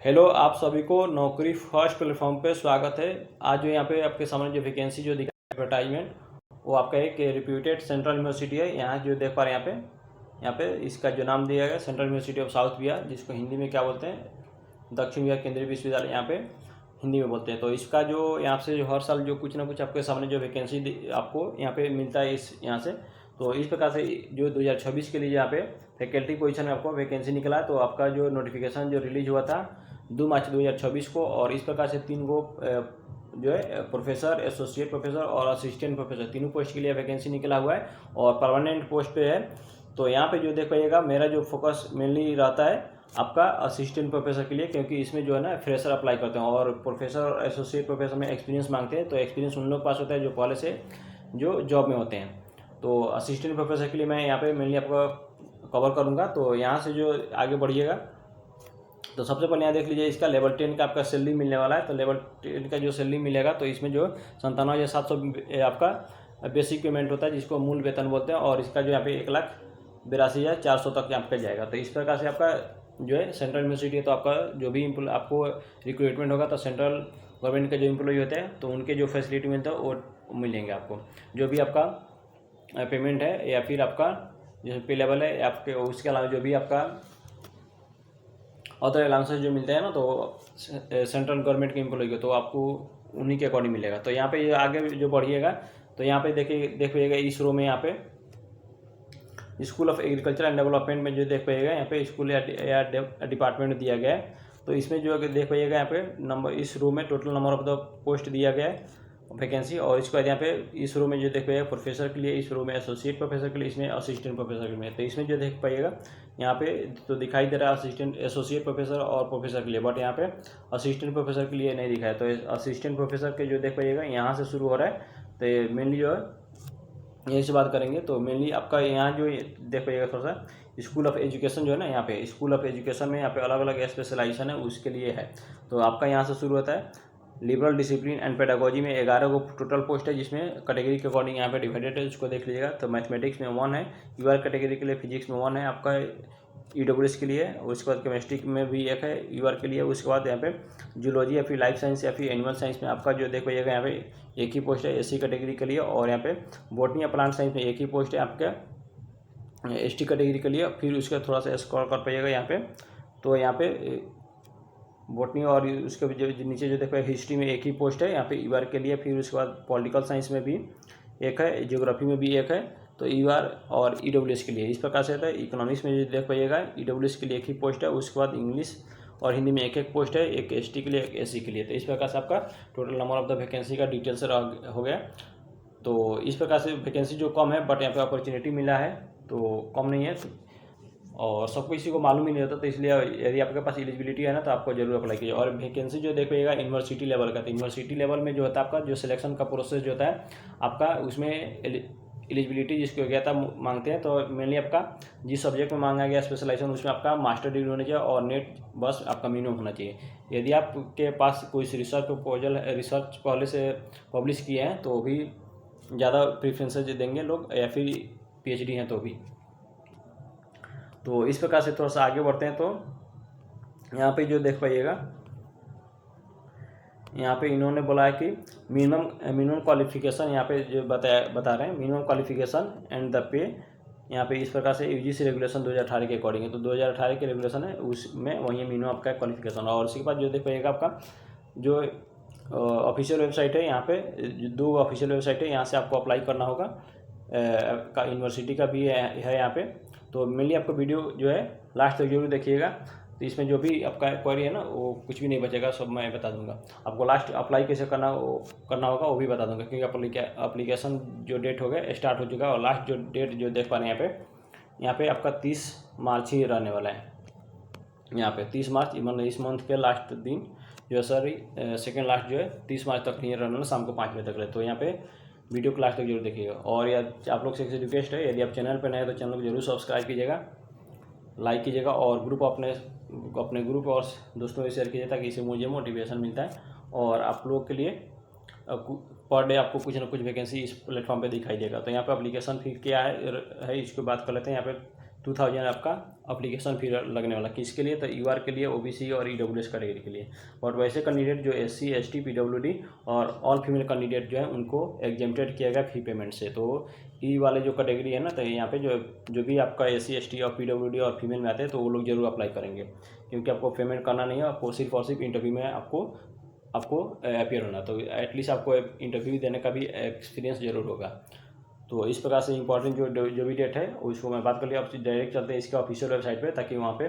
Hello, आप सभी को नौकरी फर्स्ट प्लेटफॉर्म पे स्वागत है। आज जो यहाँ पे आपके सामने जो वैकेंसी जो दिखा है एडवर्टाइजमेंट, वो आपका एक रिप्यूटेड सेंट्रल यूनिवर्सिटी है। यहाँ जो देख पा रहे हैं यहाँ पे इसका जो नाम दिया गया central university of south Bihar, जिसको हिंदी में क्या बोलते हैं, दक्षिण बिहार केंद्रीय विश्वविद्यालय यहाँ पे हिंदी में बोलते हैं। तो इसका जो यहाँ से जो हर साल जो कुछ ना कुछ आपके सामने जो वैकेंसी आपको यहाँ पे मिलता है इस यहाँ से। तो इस प्रकार से जो 2026 के लिए यहाँ पे फैकल्टी पोजीशन में आपको वैकेंसी निकला है। तो आपका जो नोटिफिकेशन जो रिलीज हुआ था 2 मार्च 2026 को, और इस प्रकार से 3 गो जो है प्रोफेसर, एसोसिएट प्रोफेसर और असिस्टेंट प्रोफेसर तीनों पोस्ट के लिए वैकेंसी निकला हुआ है और परमानेंट पोस्ट पे है। तो यहाँ पे जो देख पाइएगा, मेरा जो फोकस मेनली रहता है आपका असिस्टेंट प्रोफेसर के लिए, क्योंकि इसमें जो है ना फ्रेशर अप्लाई करते हैं और प्रोफेसर और एसोसिएट प्रोफेसर में एक्सपीरियंस मांगते हैं। तो एक्सपीरियंस उन लोग के पास होता है जो पहले से जो जॉब में होते हैं। तो असिस्टेंट प्रोफेसर के लिए मैं यहाँ पे मेनली आपको कवर करूँगा। तो यहाँ से जो आगे बढ़िएगा, तो सबसे पहले यहाँ देख लीजिए, इसका लेवल 10 का आपका सैलरी मिलने वाला है। तो लेवल 10 का जो सैलरी मिलेगा, तो इसमें जो 97,700 आपका बेसिक पेमेंट होता है, जिसको मूल वेतन बोलते हैं, और इसका जो यहाँ पे 1,82,400 तक यहाँ पे जाएगा। तो इस प्रकार से आपका जो है सेंट्रल यूनिवर्सिटी है, तो आपका जो भी आपको रिक्रूटमेंट होगा, तो सेंट्रल गवर्नमेंट के जो एम्प्लॉय होते हैं, तो उनके जो फैसिलिटी मिलता है वो मिलेंगे आपको। जो भी आपका पेमेंट है या फिर आपका जो पे लेवल है आपके, उसके अलावा जो भी आपका अदर अलाउंसेस जो मिलते हैं ना, तो सेंट्रल गवर्नमेंट के एम्प्लॉय को, तो आपको उन्हीं के अकॉर्डिंग मिलेगा। तो यहाँ पे आगे जो बढ़िएगा, तो यहाँ पे देखिएगा इस रो में यहाँ पे school of agriculture and development में जो देख पाइएगा, यहाँ पे स्कूल या डिपार्टमेंट दिया गया है। तो इसमें जो देख पाइएगा, यहाँ पे नंबर इस रो में total number of the post दिया गया है वैकेंसी। और इसके बाद यहाँ पे इस रो में जो देख पाइएगा प्रोफेसर के लिए, इस रो में एसोसिएट प्रोफेसर के लिए, इसमें असिस्टेंट प्रोफेसर के लिए। तो इसमें जो देख पाइएगा यहाँ पे तो दिखाई दे रहा है असिस्टेंट, एसोसिएट प्रोफेसर और प्रोफेसर के लिए, बट यहाँ पे असिस्टेंट प्रोफेसर के लिए नहीं दिखाया। तो असिस्टेंट प्रोफेसर के जो देख पाइएगा यहाँ से शुरू हो रहा है। तो मेनली जो है यही से बात करेंगे। तो मेनली आपका यहाँ जो देख पाइएगा थोड़ा सा स्कूल ऑफ एजुकेशन जो है ना, यहाँ पे स्कूल ऑफ एजुकेशन में यहाँ पे अलग अलग स्पेशलाइजेशन है, उसके लिए है। तो आपका यहाँ से शुरू होता है लिबरल डिसिप्लिन एंड पेडागोजी में 11 को टोटल पोस्ट है, जिसमें कैटेगरी के अकॉर्डिंग यहाँ पे डिवाइडेड है, उसको देख लीजिएगा। तो मैथमेटिक्स में 1 है, यूआर कैटेगरी के लिए, फिजिक्स में 1 है आपका ईडब्ल्यूएस के लिए, उसके बाद केमिस्ट्री में भी 1 है यूआर के लिए। उसके बाद यहाँ पे जूलॉजी या फिर लाइफ साइंस या फिर एनिमल साइंस में आपका जो देख पाइएगा यहाँ पे एक ही पोस्ट है एससी कैटेगरी के लिए, और यहाँ पे बॉटनी या प्लांट साइंस में एक ही पोस्ट है आपका एसटी कैटेगरी के लिए। फिर उसका थोड़ा सा स्क्रॉल कर पाइएगा यहाँ पे, तो यहाँ पे बॉटनी और उसके जो नीचे जो देखो हिस्ट्री में एक ही पोस्ट है यहाँ पे यूआर के लिए। फिर उसके बाद पॉलिटिकल साइंस में भी एक है, ज्योग्राफी में भी एक है, तो यूआर और ईडब्ल्यूएस के लिए इस प्रकार से होता है। इकोनॉमिक्स में जो देख पाइएगा ईडब्ल्यूएस के लिए एक ही पोस्ट है, उसके बाद इंग्लिश और हिंदी में एक एक पोस्ट है, एक एसटी के लिए, एक एससी के लिए। तो इस प्रकार से आपका total number of the vacancy का डिटेल से हो गया। तो इस प्रकार से वैकेंसी जो कम है, बट यहाँ पे अपॉर्चुनिटी मिला है, तो कम नहीं है। और सबको इसी को मालूम ही नहीं होता, तो इसलिए यदि आपके पास एलिजिबिलिटी है ना, तो आपको जरूर अप्लाई कीजिए। और वैकेंसी जो देखिएगा यूनिवर्सिटी लेवल का, तो यूनिवर्सिटी लेवल में जो होता है आपका जो सिलेक्शन का प्रोसेस जो होता है आपका, उसमें एलिजिबिलिटी जिसको गया था मांगते हैं। तो मेनली आपका जिस सब्जेक्ट में मांगा गया स्पेशलाइजेशन, उसमें आपका मास्टर डिग्री होनी चाहिए और नेट बस आपका मिनिमम होना चाहिए। यदि आपके पास कोई रिसर्च प्रपोजल रिसर्च पहले से पब्लिश किए हैं, तो भी ज़्यादा प्रेफरेंसेज देंगे लोग, या फिर पीएचडी हैं तो भी। तो इस प्रकार से थोड़ा सा आगे बढ़ते हैं। तो यहाँ पे जो देख पाइएगा, यहाँ पे इन्होंने बोला है कि मिनिमम क्वालिफिकेशन यहाँ पे जो बता रहे हैं, minimum qualification and the pay यहाँ पे इस प्रकार से यूजीसी रेगुलेशन 2018 के अकॉर्डिंग है। तो 2018 के रेगुलेशन है, उसमें वही मिनिमम आपका क्वालिफिकेशन। और उसके बाद जो देख पाइएगा आपका जो ऑफिशियल वेबसाइट है, यहाँ पे 2 ऑफिशियल वेबसाइट है, यहाँ से आपको अप्लाई करना होगा। का यूनिवर्सिटी का भी है यहाँ पे। तो मेनली आपको वीडियो जो है लास्ट तक जरूर देखिएगा। तो इसमें जो भी आपका क्वेरी है ना, वो कुछ भी नहीं बचेगा, सब मैं बता दूंगा आपको। लास्ट अप्लाई कैसे करना होगा वो भी बता दूंगा, क्योंकि अप्लीकेशन जो डेट हो गया स्टार्ट हो चुका है। और लास्ट जो डेट जो देख पा रहे हैं यहाँ पे आपका 30 मार्च ही रहने वाला है। यहाँ पे 30 मार्च इस मंथ के लास्ट दिन जो है सेकेंड लास्ट जो है 30 मार्च तक नहीं रहने वाला, शाम को 5 बजे तक रहे। तो यहाँ पे वीडियो क्लास तक जरूर देखिएगा। और आप लोग से रिक्वेस्ट है, यदि आप चैनल पर नए हैं तो चैनल को जरूर सब्सक्राइब कीजिएगा, लाइक कीजिएगा, और ग्रुप अपने ग्रुप और दोस्तों में शेयर कीजिए, ताकि इससे मुझे मोटिवेशन मिलता है और आप लोगों के लिए पर डे आपको कुछ ना कुछ वैकेंसी इस प्लेटफॉर्म पे दिखाई देगा। तो यहाँ पे एप्लीकेशन फी क्या है इसकी बात कर लेते हैं। यहाँ पे 2000 आपका अप्लीकेशन फ़ी लगने वाला। किसके लिए? तो यूआर के लिए, ओबीसी और ईडब्ल्यूएस कैटेगरी के लिए। और वैसे कैंडिडेट जो एससी, एसटी, पीडब्ल्यूडी और ऑल फीमेल कैंडिडेट जो है उनको एग्जेम्प्टेड किया गया फ़ी पेमेंट से। तो ई वाले जो कैटेगरी है ना, तो यहाँ पे जो भी आपका एससी, एसटी और पीडब्ल्यूडी और फीमेल में आते हैं तो वो लोग जरूर अप्लाई करेंगे, क्योंकि आपको पेमेंट करना नहीं है, आपको सिर्फ और सिर्फ इंटरव्यू में आपको अपियर होना। तो एटलीस्ट आपको इंटरव्यू देने का भी एक्सपीरियंस जरूर होगा। तो इस प्रकार से इंपॉर्टेंट जो भी डेट है उसको मैं बात कर लिया। अब डायरेक्ट चलते हैं इसके ऑफिशियल वेबसाइट पे, ताकि वहाँ पे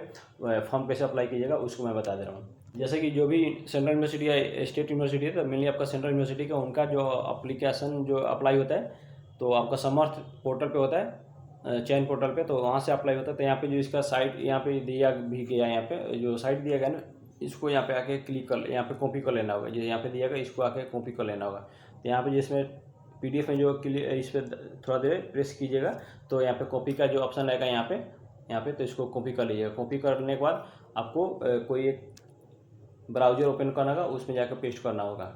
फॉर्म कैसे अप्लाई कीजिएगा उसको मैं बता दे रहा हूँ। जैसे कि जो भी सेंट्रल यूनिवर्सिटी या स्टेट यूनिवर्सिटी है, तो मेनली आपका सेंट्रल यूनिवर्सिटी का उनका जो अप्लीकेशन जो अप्लाई होता है तो आपका समर्थ पोर्टल पे होता है, चयन पोर्टल पे, तो वहाँ से अप्लाई होता है। तो यहाँ पे जो इसका साइट यहाँ पे दिया भी गया है, यहाँ पे जो साइट दिया गया ना, इसको यहाँ पे आके क्लिक कर, यहाँ पे कॉपी कर लेना होगा। जो यहाँ पे दिया गया इसको आके कॉपी कर लेना होगा। तो यहाँ पे जिसमें पीडीएफ में जो इस पर थोड़ा देर प्रेस कीजिएगा तो यहाँ पे कॉपी का जो ऑप्शन रहेगा यहाँ पे तो इसको कॉपी कर लीजिएगा। कॉपी करने के बाद आपको कोई एक ब्राउज़र ओपन करना होगा, उसमें जाकर पेस्ट करना होगा।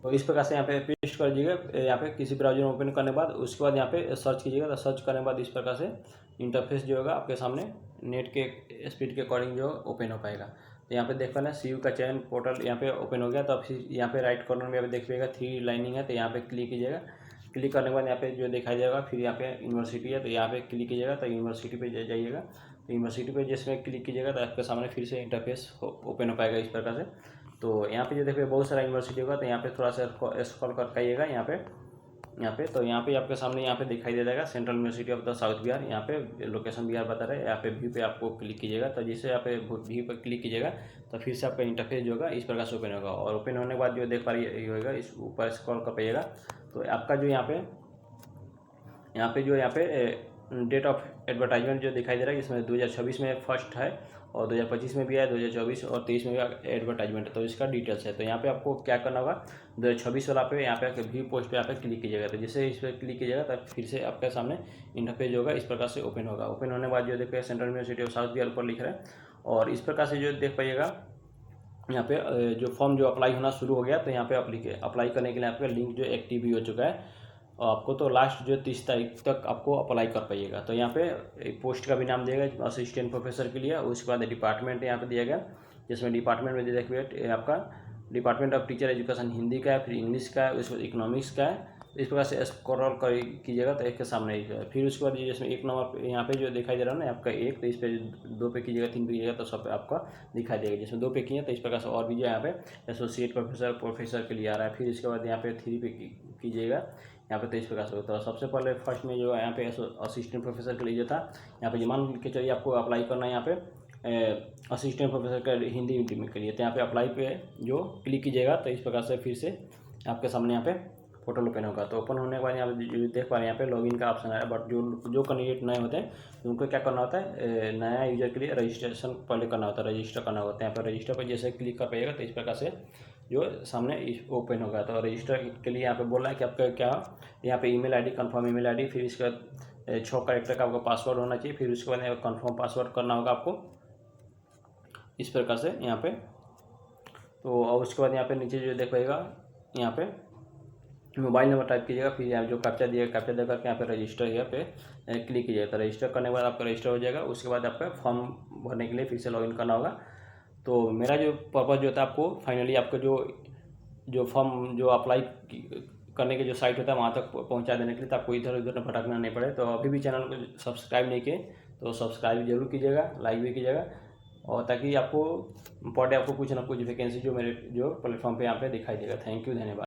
तो इस प्रकार से यहाँ पे पेस्ट कर दीजिएगा। यहाँ पे किसी ब्राउज़र ओपन करने के बाद उसके बाद यहाँ पे सर्च कीजिएगा। तो सर्च करने के बाद इस प्रकार से इंटरफेस जो होगा आपके सामने नेट के स्पीड के अकॉर्डिंग जो ओपन हो पाएगा। तो यहाँ पे देख पाना सीयू का चयन पोर्टल यहाँ पे ओपन हो गया। तो अब यहाँ पे राइट कॉर्नर में यहाँ पे देख पाएगा 3 लाइनिंग है, तो यहाँ पे क्लिक कीजिएगा। क्लिक करने के बाद यहाँ पे जो दिखाई देगा, फिर यहाँ पे यूनिवर्सिटी है तो यहाँ पे क्लिक कीजिएगा। तो यूनिवर्सिटी पे जाइएगा। तो यूनिवर्सिटी पे जिसमें क्लिक कीजिएगा तो आपके सामने फिर से इंटरफेस ओपन हो पाएगा इस प्रकार से। तो यहाँ पे जो देखिए बहुत सारा यूनिवर्सिटी होगा, तो यहाँ पे थोड़ा सा स्क्रॉल करके आइएगा यहाँ पे तो यहाँ पे आपके सामने यहाँ पे दिखाई दे जाएगा central university of the south Bihar. यहाँ पे लोकेशन बिहार बता रहे हैं। यहाँ पे व्यू पे आपको क्लिक कीजिएगा। तो जिससे यहाँ पे व्यू पे क्लिक कीजिएगा तो फिर से आपका इंटरफेस जो होगा इस प्रकार से ओपन होगा। और ओपन होने के बाद जो देख पा रही होगा, इस ऊपर स्क्रॉल कर पाइएगा तो आपका जो यहाँ पे डेट ऑफ एडवर्टाइजमेंट जो दिखाई दे रहा है, इसमें 2026 में फर्स्ट है और 2025 में भी है, 2024 और 23 में भी एडवर्टाइजमेंट है। तो इसका डिटेल्स है। तो यहाँ पे आपको क्या करना होगा, 2026 वाला पे यहाँ पे व्यू पोस्ट पे यहाँ पे क्लिक कीजिएगा। तो जैसे इस पर क्लिक कीजिएगा तो फिर से आपके सामने इंटरफेस होगा इस प्रकार से ओपन होगा। ओपन होने के बाद जो देखिए central university of south Bihar ऊपर लिख रहा है। और इस प्रकार से जो देख पाइएगा यहाँ पे जो फॉर्म जो अप्लाई होना शुरू हो गया। तो यहाँ पे अप्लाई करने के लिए आपका लिंक जो एक्टिव भी हो चुका है। और आपको तो लास्ट जो 30 तारीख तक आपको अप्लाई कर पाइएगा। तो यहाँ पे पोस्ट का भी नाम दिएगा असिस्टेंट प्रोफेसर के लिए। उसके बाद डिपार्टमेंट यहाँ पे दिया गया, जिसमें डिपार्टमेंट में देखिए आपका department of teacher education Hindi का है, फिर इंग्लिश का है, उसके बाद इकोनॉमिक्स का है। इस प्रकार से स्क्रॉल कीजिएगा तो एक के सामने ही है। फिर उसके बाद जिसमें 1 नंबर यहाँ पे जो दिखाई दे रहा है ना आपका 1, तो इस पर 2 पे कीजिएगा, 3 पे कीजिएगा तो सब पे आपका दिखाई देगा। जिसमें 2 पे किए तो इस प्रकार से और भी जो यहाँ पे एसोसिएट प्रोफेसर के लिए आ रहा है। फिर इसके बाद यहाँ पे 3 पे कीजिएगा यहाँ पे। तो इस प्रकार से होता है। सबसे पहले फर्स्ट में जो यहाँ पे असिस्टेंट प्रोफेसर के लिए जो था, यहाँ पे मान के चलिए आपको अप्लाई करना है यहाँ पे असिस्टेंट प्रोफेसर का हिंदी के लिए। तो यहाँ पे अप्लाई पे जो क्लिक कीजिएगा तो इस प्रकार से फिर से आपके सामने यहाँ पे पोर्टल ओपन होगा। तो ओपन होने के बाद यहाँ पे देख पा रहे हैं यहाँ पे लॉगिन का ऑप्शन है। बट जो कैंडिडेट नए होते हैं तो उनको क्या करना होता है, नया यूजर के लिए रजिस्ट्रेशन पहले करना होता है, रजिस्टर करना होता है। यहाँ पर रजिस्टर पर जैसे क्लिक कर पाइएगा तो इस प्रकार से जो सामने ओपन होगा। तो रजिस्टर के लिए यहाँ पे बोल रहा है कि आपका क्या यहाँ पे email ID, confirm email ID, फिर इसके बाद 6 कैरेक्टर का आपका पासवर्ड होना चाहिए। फिर उसके बाद कंफर्म पासवर्ड करना होगा आपको इस प्रकार से यहाँ पे। तो और उसके बाद यहाँ पे नीचे जो देख पाइएगा यहाँ पे मोबाइल नंबर टाइप कीजिएगा। फिर यहाँ जो कैप्चा दिएगा, कैप्चा देकर के यहाँ पे रजिस्टर यहाँ पे क्लिक कीजिएगा। तो रजिस्टर करने के बाद आपका रजिस्टर हो जाएगा। उसके बाद आपका फॉर्म भरने के लिए फिर से लॉगिन करना होगा। तो मेरा जो पर्पज़ जो था आपको फाइनली आपका जो फॉर्म जो अप्लाई करने के जो साइट होता है वहाँ तक पहुँचा देने के लिए, तो आपको इधर उधर भटकना नहीं पड़े। तो अभी भी चैनल को सब्सक्राइब नहीं किए तो सब्सक्राइब जरूर कीजिएगा, लाइक भी कीजिएगा, और ताकि आपको पर डे आपको कुछ ना कुछ वैकेंसी जो मेरे जो प्लेटफॉर्म पे यहाँ पे दिखाई देगा। थैंक यू, धन्यवाद।